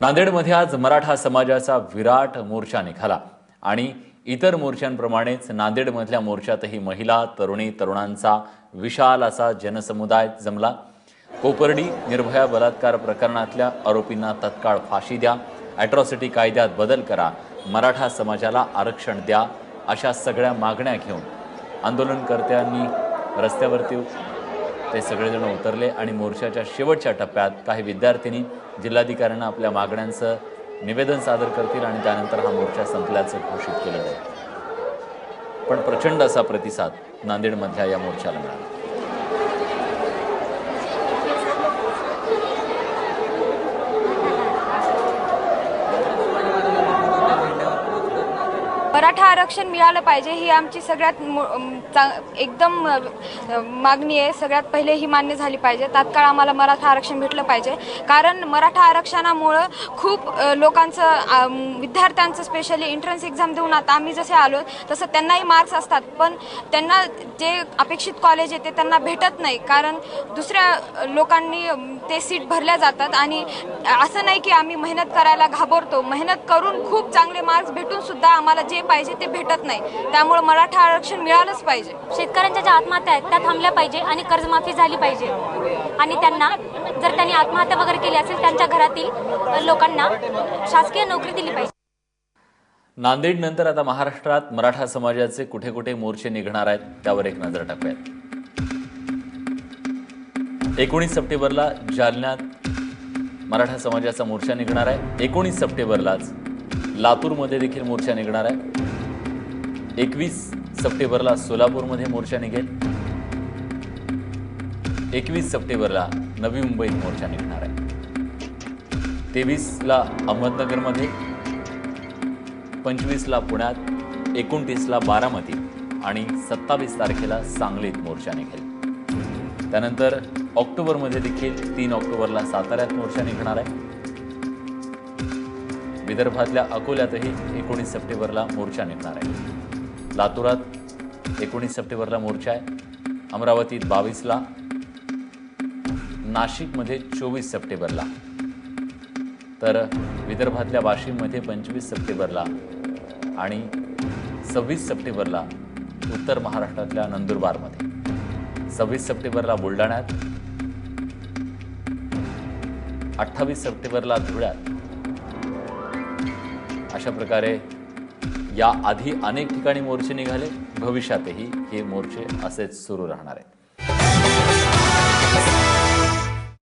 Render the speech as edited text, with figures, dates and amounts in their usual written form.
नांदेडमध्ये आज मराठा समाजाचा विराट मोर्चा निघाला आणि इतर मोर्चांप्रमाणेच नांदेडमधल्या मोर्चातही महिला, तरुणी, तरुणांचा विशाल असा जनसमुदाय जमला। कोपर्डी निर्भया बलात्कार प्रकरणातल्या आरोपींना तत्काळ फाशी द्या, ॲट्रॉसिटी कायद्यात बदल करा, मराठा समाजाला आरक्षण द्या अशा सगळ्या मागण्या घेऊन आंदोलनकर्त्यांनी रस्त्यावरती ते सगळेजण उतरले आणि मोर्चाच्या शेवटच्या टप्प्यात काही विद्यार्थिनी जिल्हाधिकाऱ्यांना आपल्या मागण्यांचं निवेदन सादर करतील आणि त्यानंतर हा मोर्चा संपल्याचं घोषित केलं जाईल। पण प्रचंड असा प्रतिसाद नांदेडमधल्या या मोर्चाला मिळाला। मराठा आरक्षण मिळालं पाहिजे ही आमची सगळ्यात एकदम मागणी आहे। सगळ्यात पहिले ही मान्य झाली पाहिजे, तात्काळ आम्हाला मराठा आरक्षण भेटलं पाहिजे। कारण मराठा आरक्षणामुळं खूप लोकांचं, विद्यार्थ्यांचं स्पेशली एंट्रन्स एक्झाम देऊन आता आम्ही जसे आलो तसं त्यांनाही मार्क्स असतात, पण त्यांना जे अपेक्षित कॉलेज आहे ते त्यांना भेटत नाही, कारण दुसऱ्या लोकांनी ते सीट भरल्या जातात। आणि असं नाही की आम्ही मेहनत करायला घाबरतो, मेहनत करून खूप चांगले मार्क्स भेटून सुद्धा आम्हाला जे पाहिजे ते भेटत नाही। त्यामुळे मराठा आरक्षण मिळालंच पाहिजे। शेतकऱ्यांच्या ज्या आत्महत्या आहेत त्या थांबल्या पाहिजे आणि कर्जमाफी झाली पाहिजे आणि त्यांना जर त्यांनी आत्महत्या वगैरे केली असेल त्यांच्या घरातील लोकांना शासकीय नोकरी दिली पाहिजे। नांदेड नंतर आता महाराष्ट्रात मराठा समाजाचे कुठे कुठे मोर्चे निघणार आहेत त्यावर एक नजर टाकूयात। 19 सप्टेंबरला जालन्यात मराठा समाजाचा मोर्चा निघणार आहे। 19 सप्टेंबरलाच लातूरमध्ये देखील मोर्चा निघणार आहे। 21 सप्टेंबरला सोलापूरमध्ये मोर्चा निघेल। 21 सप्टेंबरला नवी मुंबईत मोर्चा निघणार आहे। 23ला अहमदनगरमध्ये, 25ला पुण्यात, 29ला बारामती आणि 27 तारखेला सांगलीत मोर्चा निघेल। त्यानंतर ऑक्टोबरमध्ये देखील 3 ऑक्टोबरला साताऱ्यात मोर्चा निघणार आहे। विदर्भातल्या अकोल्यातही 19 सप्टेंबरला मोर्चा निघणार आहे। लातूरात 19 सप्टेंबरला मोर्चा आहे। अमरावतीत 22ला, नाशिकमध्ये 24 सप्टेंबरला, तर विदर्भातल्या वाशिममध्ये 25 सप्टेंबरला आणि 26 सप्टेंबरला उत्तर महाराष्ट्रातल्या नंदुरबारमध्ये, 26 सप्टेंबरला बुलढाण्यात, 28 सप्टेंबरला धुळ्यात। अशा प्रकारे या आधी अनेक ठिकाणी मोर्चे निघाले, भविष्यातही हे मोर्चे असेच सुरू राहणार आहेत।